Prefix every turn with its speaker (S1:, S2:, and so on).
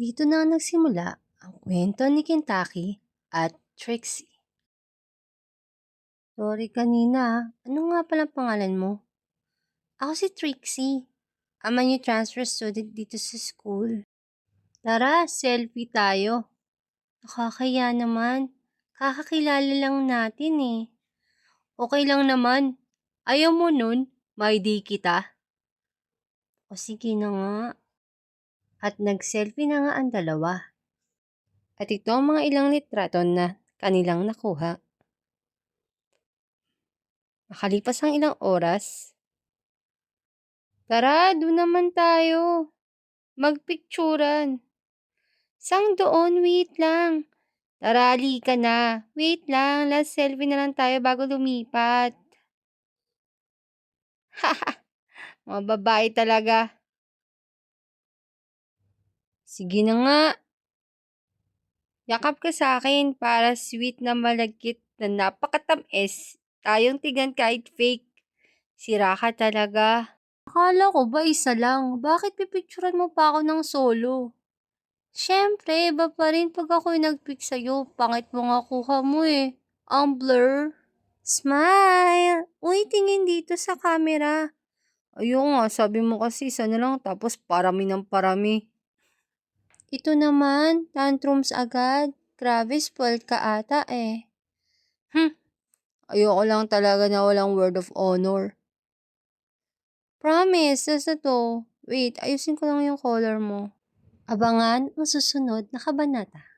S1: Dito na nagsimula ang kwento ni Kintaki at Trixie. Sorry kanina, ano nga pala pangalan mo? Ako si Trixie. Ama niyo transfer student dito sa school. Tara, selfie tayo. Nakakaya naman. Kakakilala lang natin eh. Okay lang naman. Ayaw mo nun, may day kita. O sige na nga. At nag-selfie na nga ang dalawa. At ito ang mga ilang litrato na kanilang nakuha. Makalipas ang ilang oras, tara, doon naman tayo. Magpicturan. Sang doon, wait lang. Tara, ka na. Wait lang, last selfie na lang tayo bago lumipat. Haha, mga babae talaga. Sige na nga. Yakap ka sa akin para sweet na malagkit na napakatamis. Tayong tigan kahit fake. Sira ka talaga. Akala ko ba isa lang? Bakit pipicturan mo pa ako ng solo? Siyempre, iba pa rin pag ako'y nag-pic sa'yo. Pangit mo nga kuha mo eh. Ang blur. Smile! Uy, tingin dito sa camera. Ayun nga, sabi mo kasi isa na lang tapos parami ng parami. Ito naman, tantrums agad. Grabe, spoiled ka ata eh. Ayoko lang talaga na walang word of honor. Promise, nasa to. Wait, ayusin ko lang yung color mo. Abangan ang susunod na kabanata.